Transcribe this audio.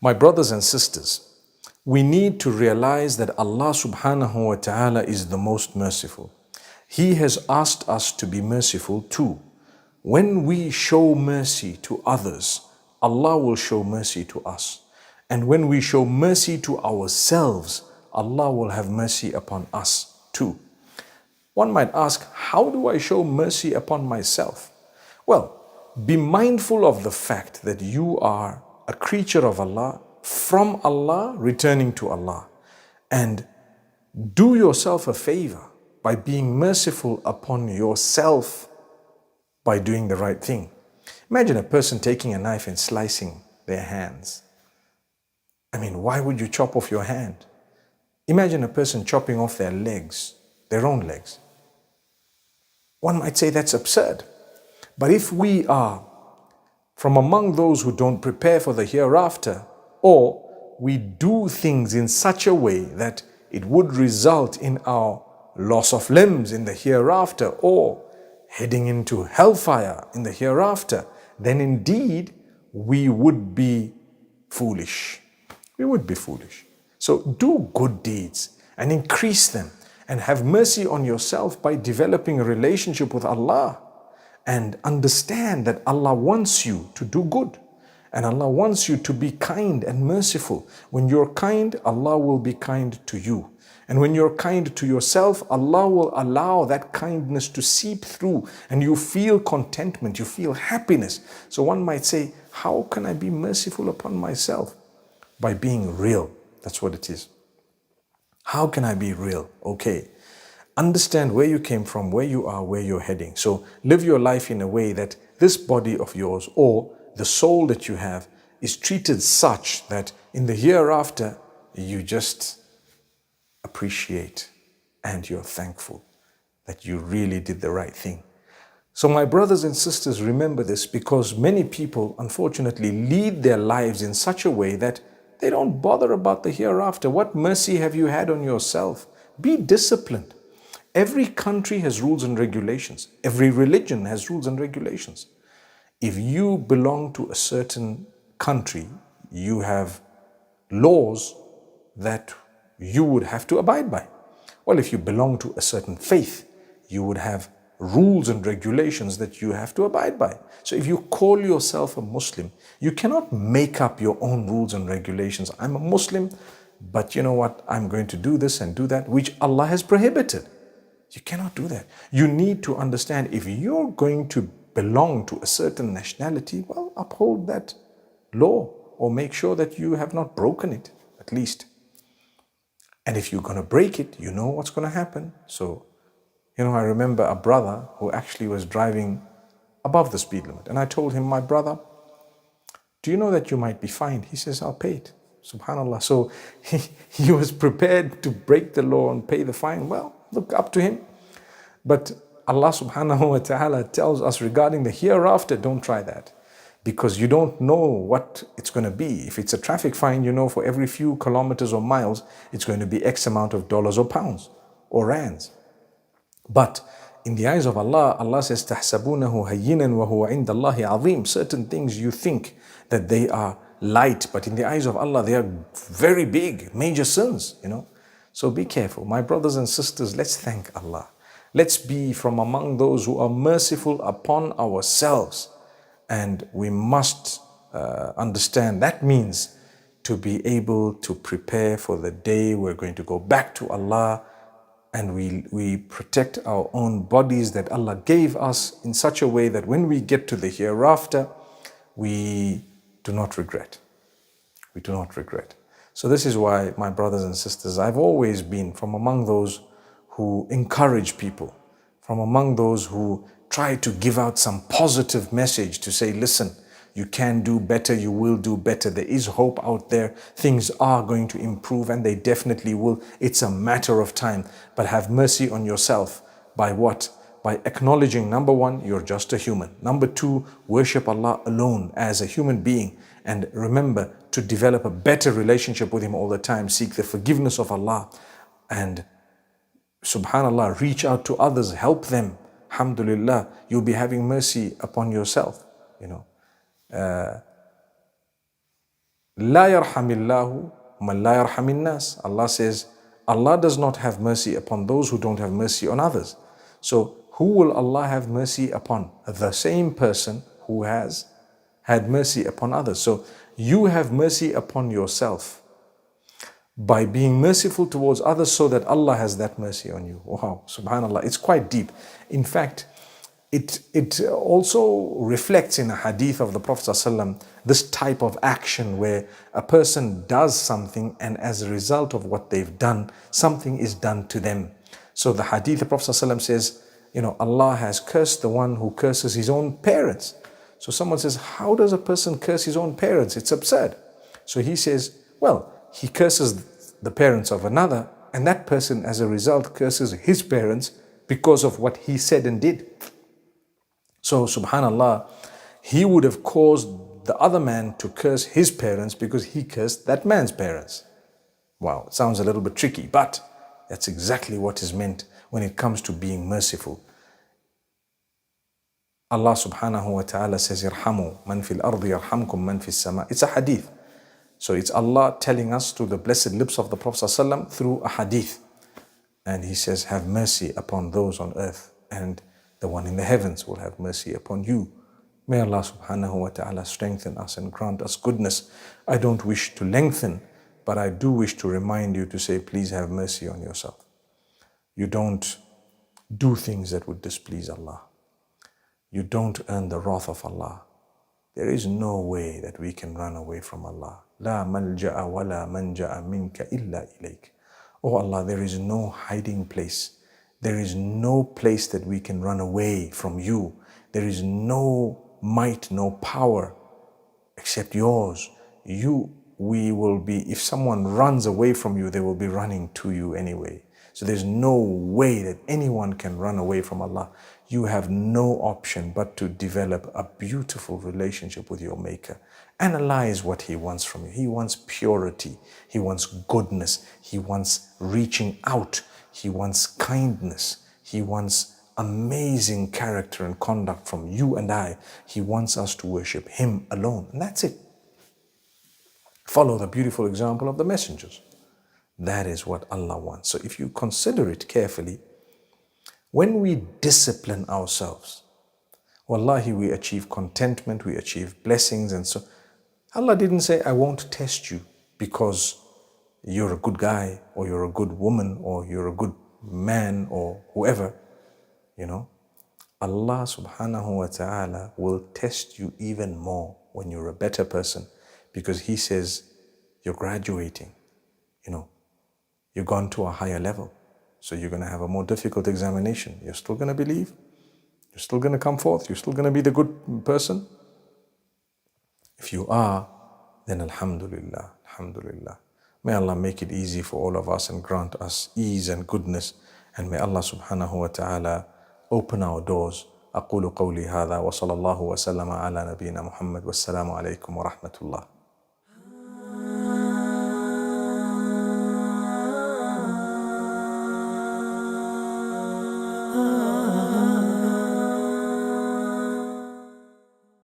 My brothers and sisters, we need to realize that Allah subhanahu wa ta'ala is the most merciful. He has asked us to be merciful too. When we show mercy to others, Allah will show mercy to us. And when we show mercy to ourselves, Allah will have mercy upon us too. One might ask, how do I show mercy upon myself? Well, be mindful of the fact that you are a creature of Allah, from Allah, returning to Allah. And do yourself a favor by being merciful upon yourself by doing the right thing. Imagine a person taking a knife and slicing their hands. I mean, why would you chop off your hand? Imagine a person chopping off their legs, their own legs. One might say that's absurd. But if we are from among those who don't prepare for the hereafter, or we do things in such a way that it would result in our loss of limbs in the hereafter, or heading into hellfire in the hereafter, then indeed we would be foolish. We would be foolish. So do good deeds and increase them, and have mercy on yourself by developing a relationship with Allah, and understand that Allah wants you to do good, and Allah wants you to be kind and merciful. When you're kind, Allah will be kind to you. And when you're kind to yourself, Allah will allow that kindness to seep through, and you feel contentment, you feel happiness. So one might say, how can I be merciful upon myself? By being real. That's what it is. How can I be real? Okay. Understand where you came from, where you are, where you're heading. So live your life in a way that this body of yours, or the soul that you have, is treated such that in the hereafter you just appreciate and you're thankful that you really did the right thing. So my brothers and sisters, remember this, because many people unfortunately lead their lives in such a way that they don't bother about the hereafter. What mercy have you had on yourself? Be disciplined. Every country has rules and regulations. Every religion has rules and regulations. If you belong to a certain country, you have laws that you would have to abide by. Well, if you belong to a certain faith, you would have rules and regulations that you have to abide by. So if you call yourself a Muslim, you cannot make up your own rules and regulations. I'm a Muslim, but you know what? I'm going to do this and do that, which Allah has prohibited. You cannot do that. You need to understand, if you're going to belong to a certain nationality, well, uphold that law, or make sure that you have not broken it, at least. And if you're going to break it, you know what's going to happen. So, I remember a brother who actually was driving above the speed limit. And I told him, my brother, do you know that you might be fined? He says, I'll pay it. Subhanallah. So he was prepared to break the law and pay the fine. Well, look up to him. But Allah subhanahu wa ta'ala tells us regarding the hereafter, don't try that. Because you don't know what it's going to be. If it's a traffic fine, for every few kilometers or miles, it's going to be X amount of dollars or pounds or rands. But in the eyes of Allah, Allah says, تَحْسَبُونَهُ هَيِّنًا وَهُوَ عِنْدَ اللَّهِ عَظِيمٌ. Certain things you think that they are light, but in the eyes of Allah, they are very big, major sins, So be careful. My brothers and sisters, let's thank Allah. Let's be from among those who are merciful upon ourselves. And we must understand that means to be able to prepare for the day we're going to go back to Allah, and we protect our own bodies that Allah gave us in such a way that when we get to the hereafter, we do not regret. We do not regret. So this is why, my brothers and sisters, I've always been from among those who encourage people, from among those who try to give out some positive message to say, listen, you can do better, you will do better. There is hope out there. Things are going to improve, and they definitely will. It's a matter of time. But have mercy on yourself. By what? By acknowledging, number one, you're just a human. Number two, worship Allah alone as a human being. And remember to develop a better relationship with Him all the time. Seek the forgiveness of Allah. And subhanallah, reach out to others, help them. Alhamdulillah, you'll be having mercy upon yourself, La yarhamillahu man la yarhamin nas. Allah says, Allah does not have mercy upon those who don't have mercy on others. So who will Allah have mercy upon? The same person who has had mercy upon others. So you have mercy upon yourself by being merciful towards others so that Allah has that mercy on you. Wow, subhanAllah, it's quite deep. In fact, it also reflects in a hadith of the Prophet ﷺ, this type of action where a person does something and as a result of what they've done, something is done to them. So the hadith, the Prophet ﷺ says, Allah has cursed the one who curses his own parents. So someone says, how does a person curse his own parents? It's absurd. So he says, well, he curses the parents of another, and that person as a result curses his parents because of what he said and did. So subhanallah, he would have caused the other man to curse his parents because he cursed that man's parents. Wow, it sounds a little bit tricky, but that's exactly what is meant when it comes to being merciful. Allah subhanahu wa ta'ala says, Irhamu man fil ardi yarhamkum man fis sama. It's a hadith. So it's Allah telling us through the blessed lips of the Prophet ﷺ through a hadith. And he says, have mercy upon those on earth, and the one in the heavens will have mercy upon you. May Allah subhanahu wa ta'ala strengthen us and grant us goodness. I don't wish to lengthen, but I do wish to remind you to say, please have mercy on yourself. You don't do things that would displease Allah. You don't earn the wrath of Allah. There is no way that we can run away from Allah. La malja'a wa la manja'a minka illa ilayk. Oh Allah, there is no hiding place. There is no place that we can run away from you. There is no might, no power except yours. We will be, if someone runs away from you, they will be running to you anyway. So there's no way that anyone can run away from Allah. You have no option but to develop a beautiful relationship with your Maker. Analyze what He wants from you. He wants purity. He wants goodness. He wants reaching out. He wants kindness. He wants amazing character and conduct from you and I. He wants us to worship Him alone. And that's it. Follow the beautiful example of the messengers. That is what Allah wants. So if you consider it carefully, when we discipline ourselves, wallahi, we achieve contentment, we achieve blessings. And so Allah didn't say, I won't test you because you're a good guy or you're a good woman or you're a good man or whoever. Allah subhanahu wa ta'ala will test you even more when you're a better person, because He says you're graduating, you've gone to a higher level. So you're going to have a more difficult examination. You're still going to believe? You're still going to come forth? You're still going to be the good person? If you are, then alhamdulillah, alhamdulillah. May Allah make it easy for all of us and grant us ease and goodness. And may Allah subhanahu wa ta'ala open our doors. أقول قولي هذا وصلى الله وسلم على نبينا محمد والسلام عليكم ورحمة الله.